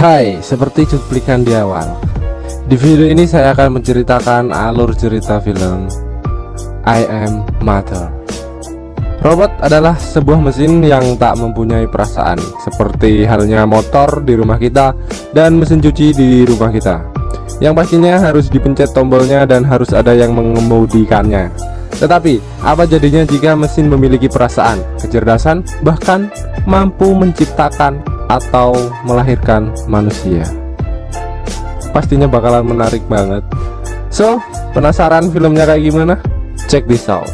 Hai, seperti cuplikan di awal, di video ini saya akan menceritakan alur cerita film I Am Mother. Robot adalah sebuah mesin yang tak mempunyai perasaan, seperti halnya motor di rumah kita dan mesin cuci di rumah kita, yang pastinya harus dipencet tombolnya dan harus ada yang mengemudikannya. Tetapi, apa jadinya jika mesin memiliki perasaan, kecerdasan, bahkan mampu menciptakan atau melahirkan manusia? Pastinya bakalan menarik banget. So, penasaran filmnya kayak gimana? Check this out.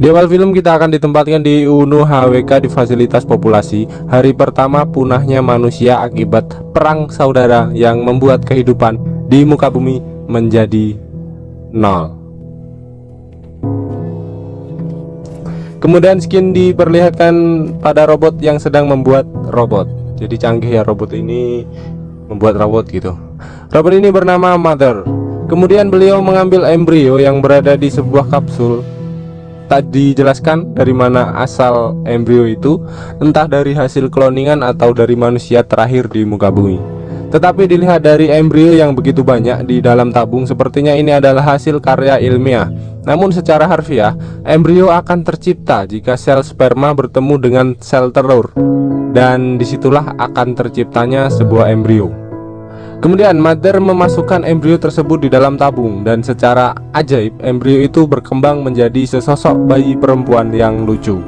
Di awal film kita akan ditempatkan di UNU HWK di fasilitas populasi. Hari pertama punahnya manusia akibat perang saudara yang membuat kehidupan di muka bumi menjadi nol. Kemudian skin diperlihatkan pada robot yang sedang membuat robot. Jadi canggih ya robot ini membuat robot gitu. Robot ini bernama Mother. Kemudian beliau mengambil embrio yang berada di sebuah kapsul. Tak dijelaskan dari mana asal embrio itu, entah dari hasil kloningan atau dari manusia terakhir di muka bumi. Tetapi dilihat dari embrio yang begitu banyak di dalam tabung, sepertinya ini adalah hasil karya ilmiah. Namun secara harfiah, embrio akan tercipta jika sel sperma bertemu dengan sel telur, dan disitulah akan terciptanya sebuah embrio. Kemudian Mother memasukkan embrio tersebut di dalam tabung, dan secara ajaib embrio itu berkembang menjadi sesosok bayi perempuan yang lucu.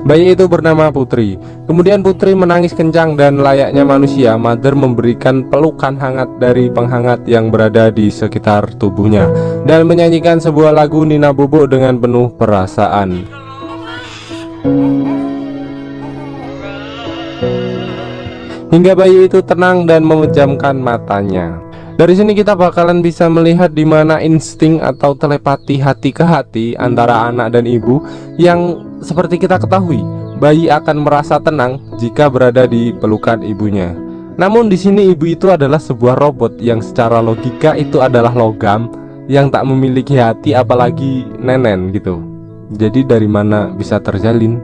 Bayi itu bernama Putri. Kemudian Putri menangis kencang dan layaknya manusia, Mother memberikan pelukan hangat dari penghangat yang berada di sekitar tubuhnya dan menyanyikan sebuah lagu Nina Bobo dengan penuh perasaan. Hingga bayi itu tenang dan memejamkan matanya. Dari sini kita bakalan bisa melihat di mana insting atau telepati hati ke hati antara anak dan ibu, yang seperti kita ketahui, bayi akan merasa tenang jika berada di pelukan ibunya. Namun di sini ibu itu adalah sebuah robot yang secara logika itu adalah logam yang tak memiliki hati, apalagi nenen gitu. Jadi dari mana bisa terjalin?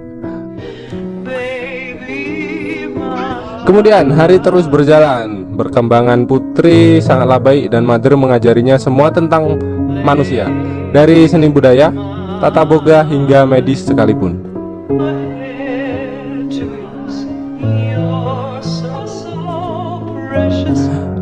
Kemudian hari terus berjalan. Perkembangan Putri sangatlah baik dan Mother mengajarinya semua tentang manusia, dari seni budaya, tata boga hingga medis sekalipun.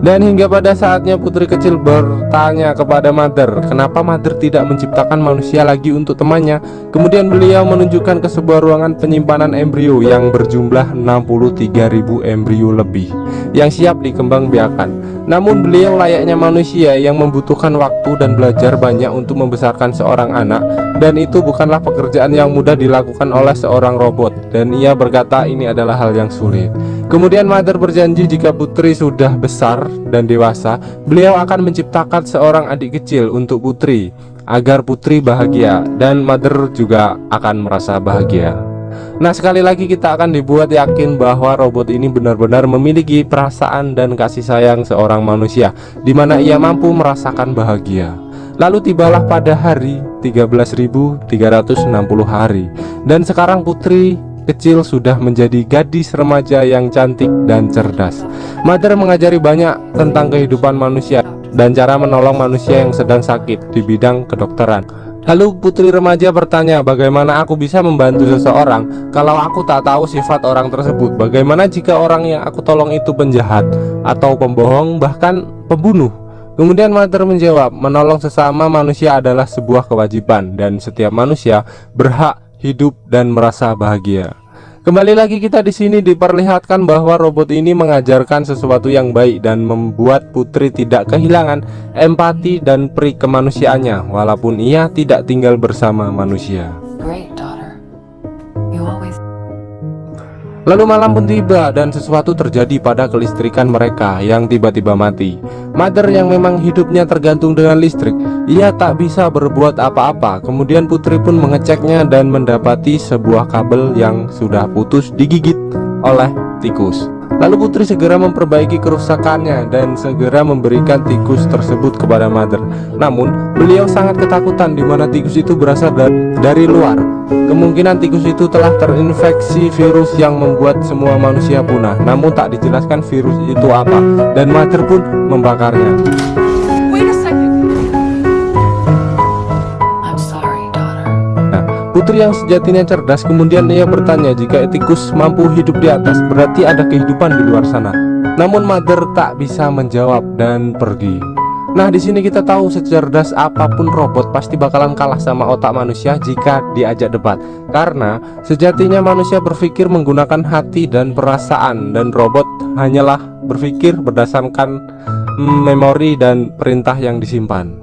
Dan hingga pada saatnya Putri kecil bertanya kepada Mother, kenapa Mother tidak menciptakan manusia lagi untuk temannya. Kemudian beliau menunjukkan ke sebuah ruangan penyimpanan embrio yang berjumlah 63.000 embrio lebih yang siap dikembangbiakan. Namun beliau layaknya manusia yang membutuhkan waktu dan belajar banyak untuk membesarkan seorang anak, dan itu bukanlah pekerjaan yang mudah dilakukan oleh seorang robot, dan ia berkata ini adalah hal yang sulit. Kemudian Mother berjanji jika Putri sudah besar dan dewasa, beliau akan menciptakan seorang adik kecil untuk Putri agar Putri bahagia, dan Mother juga akan merasa bahagia. Nah, sekali lagi kita akan dibuat yakin bahwa robot ini benar-benar memiliki perasaan dan kasih sayang seorang manusia, di mana ia mampu merasakan bahagia. Lalu tibalah pada hari 13.360 hari, dan sekarang Putri kecil sudah menjadi gadis remaja yang cantik dan cerdas. Mother mengajari banyak tentang kehidupan manusia dan cara menolong manusia yang sedang sakit di bidang kedokteran. Lalu Putri remaja bertanya, bagaimana aku bisa membantu seseorang kalau aku tak tahu sifat orang tersebut? Bagaimana jika orang yang aku tolong itu penjahat atau pembohong, bahkan pembunuh? Kemudian Mother menjawab, menolong sesama manusia adalah sebuah kewajiban, dan setiap manusia berhak hidup dan merasa bahagia. Kembali lagi kita di sini diperlihatkan bahwa robot ini mengajarkan sesuatu yang baik dan membuat Putri tidak kehilangan empati dan peri kemanusiaannya walaupun ia tidak tinggal bersama manusia. Lalu malam pun tiba dan sesuatu terjadi pada kelistrikan mereka yang tiba-tiba mati. Mother yang memang hidupnya tergantung dengan listrik, ia tak bisa berbuat apa-apa. Kemudian Putri pun mengeceknya dan mendapati sebuah kabel yang sudah putus digigit oleh tikus. Lalu Putri segera memperbaiki kerusakannya dan segera memberikan tikus tersebut kepada Mother. Namun beliau sangat ketakutan di mana tikus itu berasal dari luar. Kemungkinan tikus itu telah terinfeksi virus yang membuat semua manusia punah. Namun tak dijelaskan virus itu apa, dan Mother pun membakarnya. Putri yang sejatinya cerdas kemudian ia bertanya jika tikus mampu hidup di atas, berarti ada kehidupan di luar sana. Namun Mother tak bisa menjawab dan pergi. Nah, di sini kita tahu secerdas apapun robot pasti bakalan kalah sama otak manusia jika diajak debat. Karena sejatinya manusia berpikir menggunakan hati dan perasaan, dan robot hanyalah berpikir berdasarkan memori dan perintah yang disimpan.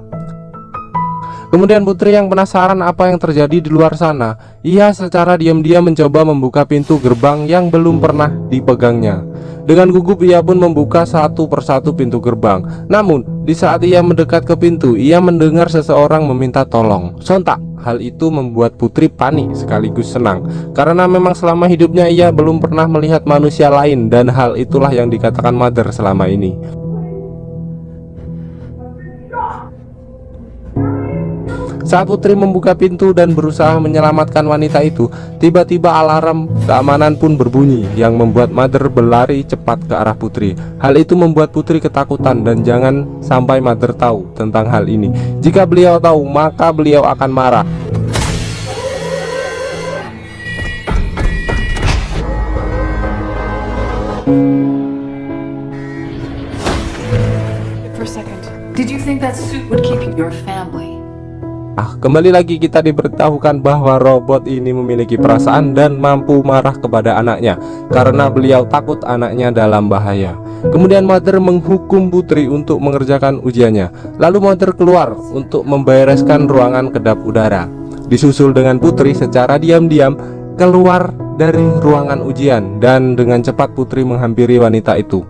Kemudian Putri yang penasaran apa yang terjadi di luar sana, ia secara diam-diam mencoba membuka pintu gerbang yang belum pernah dipegangnya. Dengan gugup ia pun membuka satu persatu pintu gerbang. Namun di saat ia mendekat ke pintu, ia mendengar seseorang meminta tolong. Sontak hal itu membuat Putri panik sekaligus senang, karena memang selama hidupnya ia belum pernah melihat manusia lain, dan hal itulah yang dikatakan Mother selama ini. Saat Putri membuka pintu dan berusaha menyelamatkan wanita itu, tiba-tiba alarm keamanan pun berbunyi yang membuat Mother berlari cepat ke arah Putri. Hal itu membuat Putri ketakutan, dan jangan sampai Mother tahu tentang hal ini. Jika beliau tahu, maka beliau akan marah. For a second, did you think that suit would keep your family? Kembali lagi kita diberitahukan bahwa robot ini memiliki perasaan dan mampu marah kepada anaknya karena beliau takut anaknya dalam bahaya. Kemudian Mother menghukum Putri untuk mengerjakan ujiannya. Lalu Mother keluar untuk membereskan ruangan kedap udara, disusul dengan Putri secara diam-diam keluar dari ruangan ujian, dan dengan cepat Putri menghampiri wanita itu.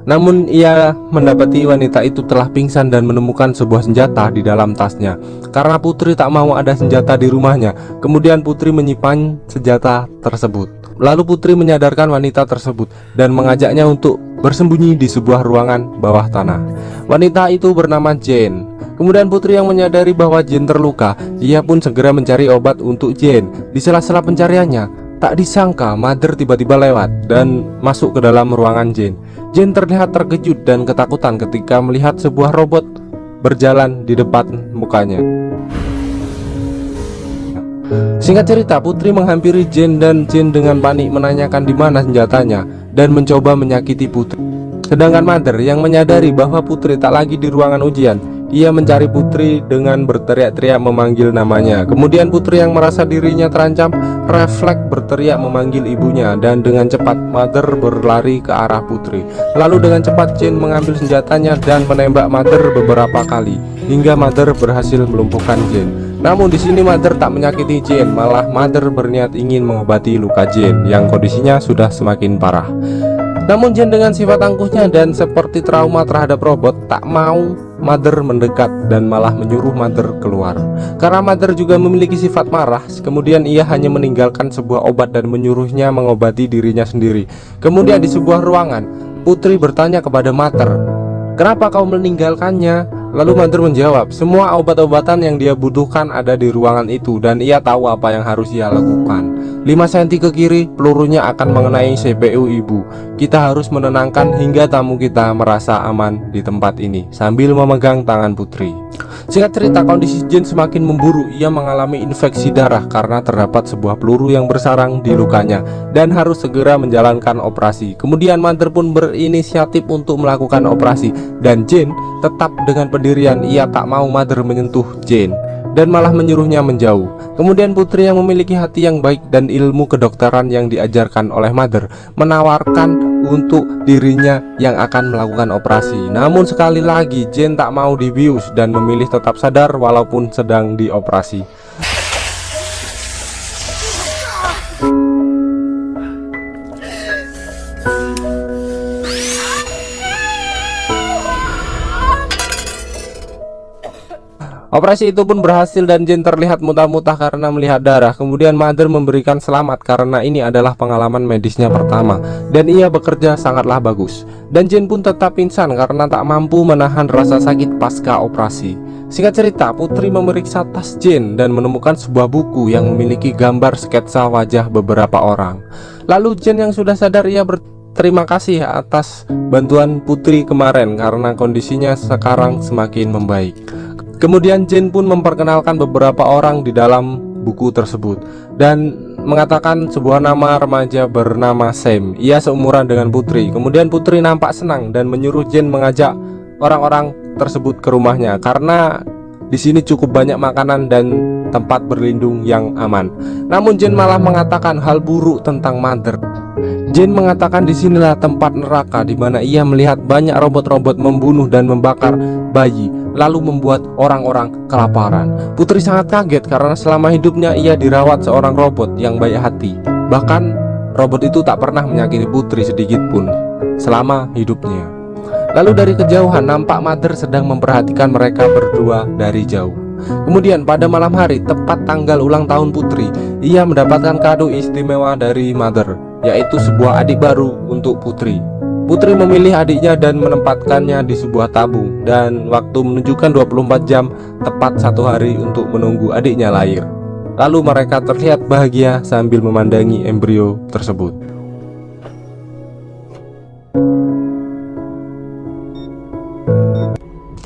Namun ia mendapati wanita itu telah pingsan dan menemukan sebuah senjata di dalam tasnya. Karena Putri tak mau ada senjata di rumahnya, kemudian Putri menyimpan senjata tersebut. Lalu Putri menyadarkan wanita tersebut dan mengajaknya untuk bersembunyi di sebuah ruangan bawah tanah. Wanita itu bernama Jane. Kemudian Putri yang menyadari bahwa Jane terluka, ia pun segera mencari obat untuk Jane. Di sela-sela pencariannya, tak disangka Mother tiba-tiba lewat dan masuk ke dalam ruangan Jane. Jane terlihat terkejut dan ketakutan ketika melihat sebuah robot berjalan di depan mukanya. Singkat cerita, Putri menghampiri Jane dan Jane dengan panik menanyakan di mana senjatanya dan mencoba menyakiti Putri. Sedangkan Mother yang menyadari bahwa Putri tak lagi di ruangan ujian, ia mencari Putri dengan berteriak-teriak memanggil namanya. Kemudian Putri yang merasa dirinya terancam refleks berteriak memanggil ibunya, dan dengan cepat Mother berlari ke arah Putri. Lalu dengan cepat Jane mengambil senjatanya dan menembak Mother beberapa kali hingga Mother berhasil melumpuhkan Jane. Namun di sini Mother tak menyakiti Jane, malah Mother berniat ingin mengobati luka Jane yang kondisinya sudah semakin parah. Namun Jane dengan sifat angkuhnya dan seperti trauma terhadap robot tak mau Mother mendekat dan malah menyuruh Mother keluar. Karena Mother juga memiliki sifat marah, kemudian ia hanya meninggalkan sebuah obat dan menyuruhnya mengobati dirinya sendiri. Kemudian di sebuah ruangan, Putri bertanya kepada Mother, "Kenapa kau meninggalkannya?" Lalu Mother menjawab, semua obat-obatan yang dia butuhkan ada di ruangan itu dan ia tahu apa yang harus ia lakukan. 5 cm ke kiri, pelurunya akan mengenai CPU ibu. Kita harus menenangkan hingga tamu kita merasa aman di tempat ini, sambil memegang tangan Putri. Singkat cerita, kondisi Jane semakin memburuk. Ia mengalami infeksi darah karena terdapat sebuah peluru yang bersarang di lukanya dan harus segera menjalankan operasi. Kemudian Mother pun berinisiatif untuk melakukan operasi, dan Jane tetap dengan pendirian. Ia tak mau Mother menyentuh Jane dan malah menyuruhnya menjauh. Kemudian Putri yang memiliki hati yang baik dan ilmu kedokteran yang diajarkan oleh Mother menawarkan untuk dirinya yang akan melakukan operasi. Namun sekali lagi Jane tak mau dibius dan memilih tetap sadar walaupun sedang dioperasi. Operasi itu pun berhasil dan Jin terlihat muntah-muntah karena melihat darah. Kemudian Mother memberikan selamat karena ini adalah pengalaman medisnya pertama dan ia bekerja sangatlah bagus. Dan Jin pun tetap pingsan karena tak mampu menahan rasa sakit pasca operasi. Singkat cerita, Putri memeriksa tas Jin dan menemukan sebuah buku yang memiliki gambar sketsa wajah beberapa orang. Lalu Jin yang sudah sadar, ia berterima kasih atas bantuan Putri kemarin karena kondisinya sekarang semakin membaik. Kemudian Jin pun memperkenalkan beberapa orang di dalam buku tersebut dan mengatakan sebuah nama remaja bernama Sam. Ia seumuran dengan Putri. Kemudian Putri nampak senang dan menyuruh Jin mengajak orang-orang tersebut ke rumahnya karena di sini cukup banyak makanan dan tempat berlindung yang aman. Namun Jin malah mengatakan hal buruk tentang Mother. Jin mengatakan disinilah tempat neraka di mana ia melihat banyak robot-robot membunuh dan membakar bayi, lalu membuat orang-orang kelaparan. Putri sangat kaget karena selama hidupnya ia dirawat seorang robot yang baik hati. Bahkan robot itu tak pernah menyakiti Putri sedikit pun selama hidupnya. Lalu dari kejauhan nampak Mother sedang memperhatikan mereka berdua dari jauh. Kemudian pada malam hari tepat tanggal ulang tahun Putri, ia mendapatkan kado istimewa dari Mother, yaitu sebuah adik baru untuk Putri. Putri memilih adiknya dan menempatkannya di sebuah tabung dan waktu menunjukkan 24 jam, tepat 1 hari untuk menunggu adiknya lahir. Lalu mereka terlihat bahagia sambil memandangi embrio tersebut.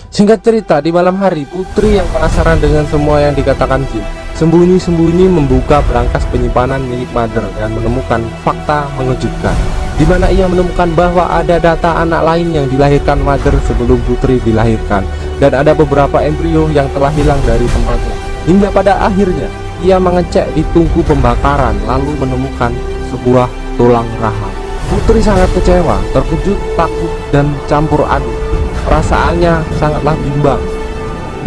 Singkat cerita, di malam hari Putri yang penasaran dengan semua yang dikatakan Jin sembunyi-sembunyi membuka berangkas penyimpanan milik Mother dan menemukan fakta mengejutkan, di mana ia menemukan bahwa ada data anak lain yang dilahirkan Mother sebelum Putri dilahirkan, dan ada beberapa embrio yang telah hilang dari tempatnya. Hingga pada akhirnya ia mengecek di tungku pembakaran lalu menemukan sebuah tulang rahang. Putri sangat kecewa, terkejut, takut, dan campur aduk. Perasaannya sangatlah bimbang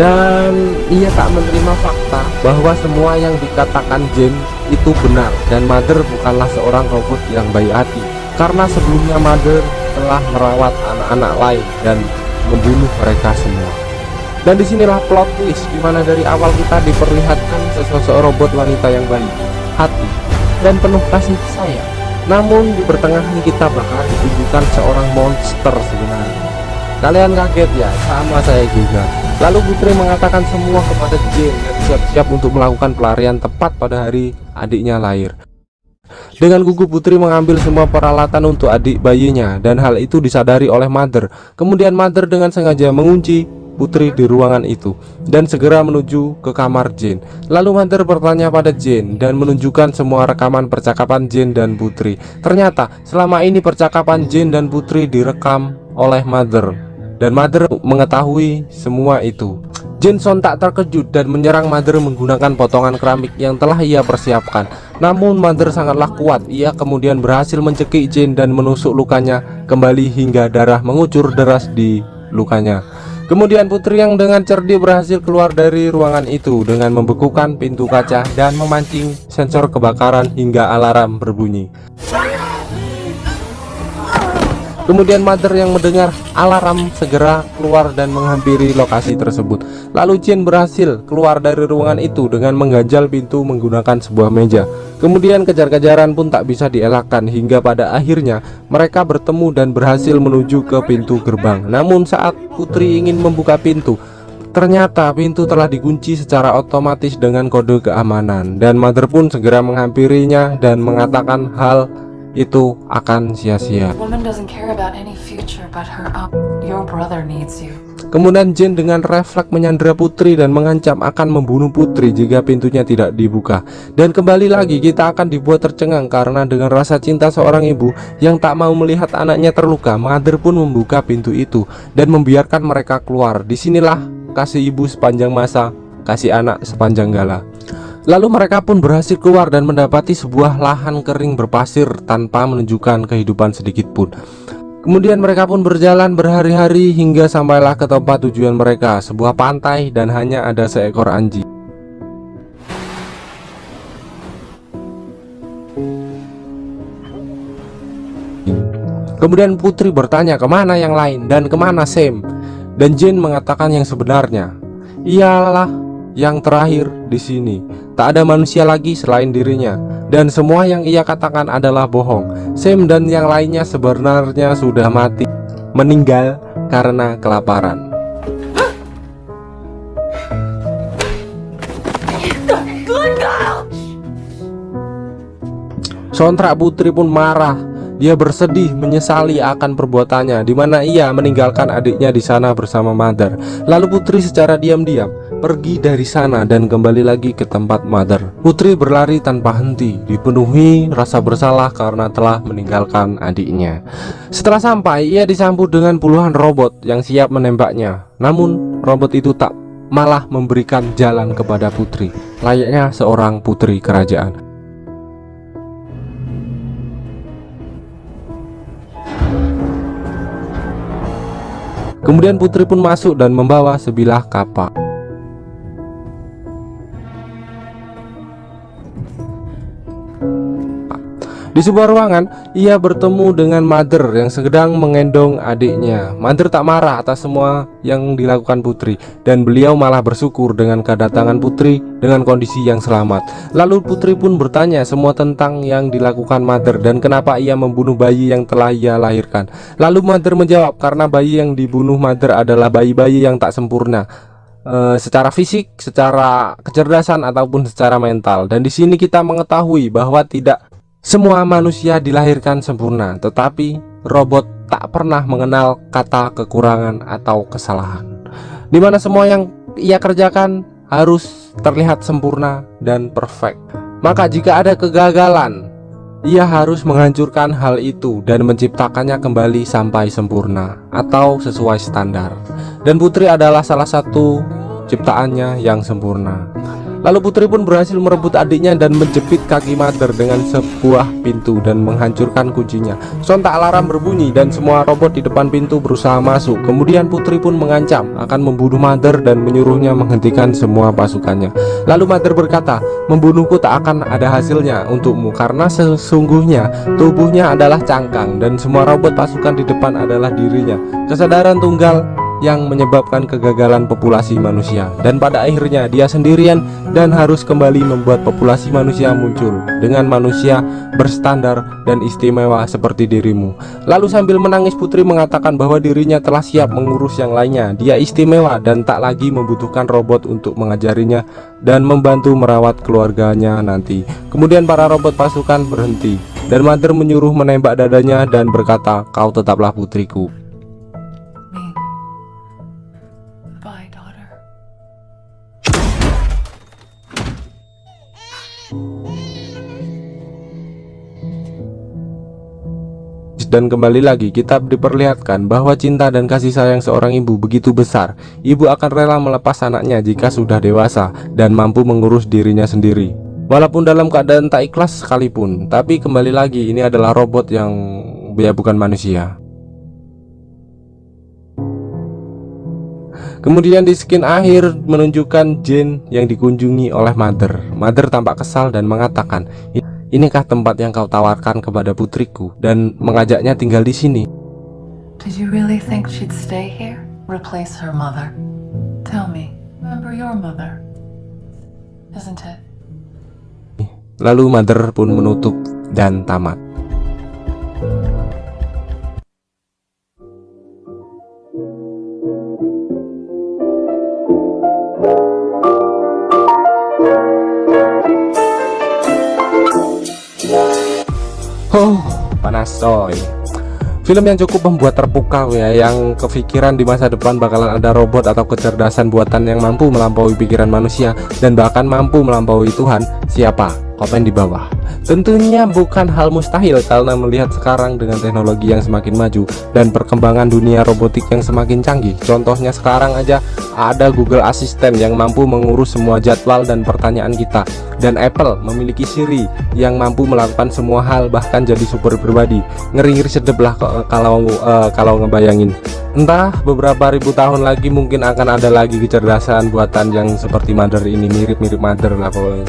dan ia tak menerima fakta bahwa semua yang dikatakan Jin itu benar dan Mother bukanlah seorang robot yang baik hati, karena sebelumnya Mother telah merawat anak-anak lain dan membunuh mereka semua. Dan disinilah plot twist, dimana dari awal kita diperlihatkan sesosok robot wanita yang baik hati dan penuh kasih sayang, namun di pertengahan kita bakal ditunjukkan seorang monster sebenarnya. Kalian kaget ya? Sama saya juga. Lalu Putri mengatakan semua kepada Jin dan siap-siap untuk melakukan pelarian tepat pada hari adiknya lahir. Dengan gugup Putri mengambil semua peralatan untuk adik bayinya dan hal itu disadari oleh Mother. Kemudian Mother dengan sengaja mengunci Putri di ruangan itu dan segera menuju ke kamar Jin. Lalu Mother bertanya pada Jin dan menunjukkan semua rekaman percakapan Jin dan Putri. Ternyata selama ini percakapan Jin dan Putri direkam oleh Mother dan Mother mengetahui semua itu. Jin sontak terkejut dan menyerang Mother menggunakan potongan keramik yang telah ia persiapkan. Namun Mother sangatlah kuat. Ia kemudian berhasil mencekik Jin dan menusuk lukanya kembali hingga darah mengucur deras di lukanya. Kemudian Putri yang dengan cerdik berhasil keluar dari ruangan itu dengan membekukan pintu kaca dan memancing sensor kebakaran hingga alarm berbunyi. Kemudian Mother yang mendengar alarm segera keluar dan menghampiri lokasi tersebut. Lalu Jin berhasil keluar dari ruangan itu dengan mengganjal pintu menggunakan sebuah meja. Kemudian kejar-kejaran pun tak bisa dielakkan hingga pada akhirnya mereka bertemu dan berhasil menuju ke pintu gerbang. Namun saat Putri ingin membuka pintu, ternyata pintu telah dikunci secara otomatis dengan kode keamanan dan Mother pun segera menghampirinya dan mengatakan hal itu akan sia-sia. Woman doesn't care about any future but her own. Your brother needs you. Kemudian Jin dengan refleks menyandera Putri dan mengancam akan membunuh Putri jika pintunya tidak dibuka. Dan kembali lagi kita akan dibuat tercengang karena dengan rasa cinta seorang ibu yang tak mau melihat anaknya terluka, Mother pun membuka pintu itu dan membiarkan mereka keluar. Disinilah kasih ibu sepanjang masa, kasih anak sepanjang gala. Lalu mereka pun berhasil keluar dan mendapati sebuah lahan kering berpasir tanpa menunjukkan kehidupan sedikit pun. Kemudian mereka pun berjalan berhari-hari hingga sampailah ke tempat tujuan mereka, sebuah pantai dan hanya ada seekor anjing. Kemudian Putri bertanya kemana yang lain dan kemana Sam, dan Jin mengatakan yang sebenarnya. Ialah yang terakhir di sini. Tak ada manusia lagi selain dirinya, dan semua yang ia katakan adalah bohong. Sam dan yang lainnya sebenarnya sudah mati, meninggal karena kelaparan. Soundtrack Putri pun marah. Dia bersedih menyesali akan perbuatannya, di mana ia meninggalkan adiknya di sana bersama Mother. Lalu Putri secara diam-diam pergi dari sana dan kembali lagi ke tempat Mother. Putri berlari tanpa henti, dipenuhi rasa bersalah karena telah meninggalkan adiknya. Setelah sampai, ia disambut dengan puluhan robot yang siap menembaknya. Namun robot itu tak malah memberikan jalan kepada Putri, layaknya seorang putri kerajaan. Kemudian Putri pun masuk dan membawa sebilah kapak. Di sebuah ruangan, ia bertemu dengan Mother yang sedang menggendong adiknya. Mother tak marah atas semua yang dilakukan Putri, dan beliau malah bersyukur dengan kedatangan Putri dengan kondisi yang selamat. Lalu Putri pun bertanya semua tentang yang dilakukan Mother dan kenapa ia membunuh bayi yang telah ia lahirkan. Lalu Mother menjawab karena bayi yang dibunuh Mother adalah bayi-bayi yang tak sempurna, secara fisik, secara kecerdasan ataupun secara mental. Dan di sini kita mengetahui bahwa tidak semua manusia dilahirkan sempurna, tetapi robot tak pernah mengenal kata kekurangan atau kesalahan, dimana semua yang ia kerjakan harus terlihat sempurna dan perfect. Maka jika ada kegagalan, ia harus menghancurkan hal itu dan menciptakannya kembali sampai sempurna atau sesuai standar. Dan Putri adalah salah satu ciptaannya yang sempurna. Lalu Putri pun berhasil merebut adiknya dan menjepit kaki Mother dengan sebuah pintu dan menghancurkan kuncinya. Sontak alarm berbunyi dan semua robot di depan pintu berusaha masuk. Kemudian Putri pun mengancam akan membunuh Mother dan menyuruhnya menghentikan semua pasukannya. Lalu Mother berkata, membunuhku tak akan ada hasilnya untukmu karena sesungguhnya tubuhnya adalah cangkang dan semua robot pasukan di depan adalah dirinya. Kesadaran tunggal yang menyebabkan kegagalan populasi manusia, dan pada akhirnya dia sendirian dan harus kembali membuat populasi manusia muncul dengan manusia berstandar dan istimewa seperti dirimu. Lalu sambil menangis Putri mengatakan bahwa dirinya telah siap mengurus yang lainnya. Dia istimewa dan tak lagi membutuhkan robot untuk mengajarinya dan membantu merawat keluarganya nanti. Kemudian para robot pasukan berhenti dan Mother menyuruh menembak dadanya dan berkata, kau tetaplah putriku. Dan kembali lagi kita diperlihatkan bahwa cinta dan kasih sayang seorang ibu begitu besar. Ibu akan rela melepas anaknya jika sudah dewasa dan mampu mengurus dirinya sendiri, walaupun dalam keadaan tak ikhlas sekalipun. Tapi kembali lagi, ini adalah robot yang bukan manusia. Kemudian di skin akhir menunjukkan Jane yang dikunjungi oleh Mother. Mother tampak kesal dan mengatakan, inikah tempat yang kau tawarkan kepada putriku dan mengajaknya tinggal di sini? Did you really think she'd stay here? Replace her mother? Tell me, remember your mother, isn't it? Lalu Mother pun menutup dan tamat. Panas coy. Film yang cukup membuat terpukau ya, yang kepikiran di masa depan bakalan ada robot atau kecerdasan buatan yang mampu melampaui pikiran manusia dan bahkan mampu melampaui Tuhan. Siapa? Komen di bawah. Tentunya bukan hal mustahil karena melihat sekarang dengan teknologi yang semakin maju dan perkembangan dunia robotik yang semakin canggih. Contohnya sekarang aja ada Google Assistant yang mampu mengurus semua jadwal dan pertanyaan kita, dan Apple memiliki Siri yang mampu melakukan semua hal bahkan jadi super pribadi. Ngeri-ngeri sedep lah kalau ngebayangin. Entah beberapa ribu tahun lagi mungkin akan ada lagi kecerdasan buatan yang seperti Mother ini, mirip-mirip Mother lah pokoknya.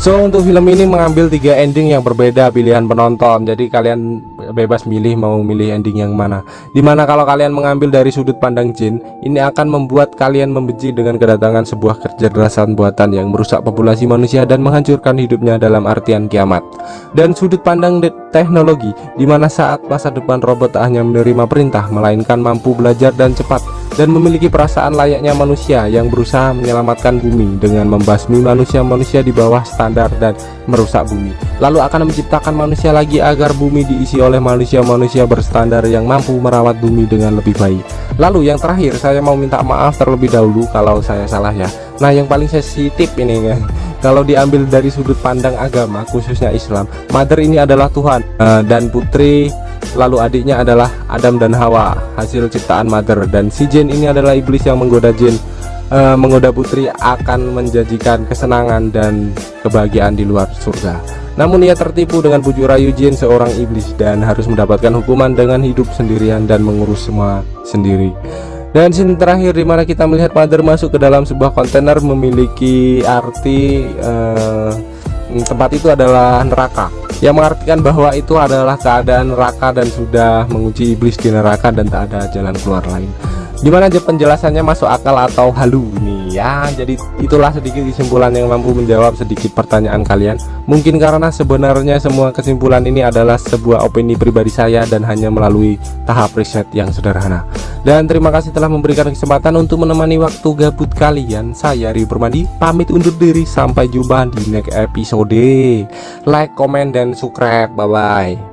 So untuk film ini mengambil 3 ending yang berbeda pilihan penonton. Jadi kalian bebas milih mau milih ending yang mana. Dimana kalau kalian mengambil dari sudut pandang jin, ini akan membuat kalian membenci dengan kedatangan sebuah kecerdasan buatan yang merusak populasi manusia dan menghancurkan hidupnya dalam artian kiamat. Dan sudut pandang teknologi, dimana saat masa depan robot tak hanya menerima perintah, melainkan mampu belajar dan cepat, dan memiliki perasaan layaknya manusia yang berusaha menyelamatkan bumi dengan membasmi manusia-manusia di bawah standar dan merusak bumi, lalu akan menciptakan manusia lagi agar bumi diisi oleh manusia-manusia berstandar yang mampu merawat bumi dengan lebih baik. Lalu yang terakhir, saya mau minta maaf terlebih dahulu kalau saya salah ya. Nah, yang paling sensitif ini kan, kalau diambil dari sudut pandang agama khususnya Islam, Mother ini adalah Tuhan, dan putri lalu adiknya adalah Adam dan Hawa, hasil ciptaan Mother, dan si jin ini adalah iblis yang menggoda jin, menggoda putri akan menjanjikan kesenangan dan kebahagiaan di luar surga. Namun ia tertipu dengan bujuk rayu jin seorang iblis dan harus mendapatkan hukuman dengan hidup sendirian dan mengurus semua sendiri. Dan scene terakhir dimana kita melihat Mother masuk ke dalam sebuah kontainer memiliki arti tempat itu adalah neraka, yang mengartikan bahwa itu adalah keadaan neraka dan sudah menguji iblis di neraka dan tak ada jalan keluar lain. Gimana aja penjelasannya, masuk akal atau halu nih ya? Jadi itulah sedikit kesimpulan yang mampu menjawab sedikit pertanyaan kalian. Mungkin karena sebenarnya semua kesimpulan ini adalah sebuah opini pribadi saya dan hanya melalui tahap riset yang sederhana. Dan terima kasih telah memberikan kesempatan untuk menemani waktu gabut kalian. Saya Rio Permadi pamit undur diri, sampai jumpa di next episode. Like, comment, dan subscribe. Bye bye.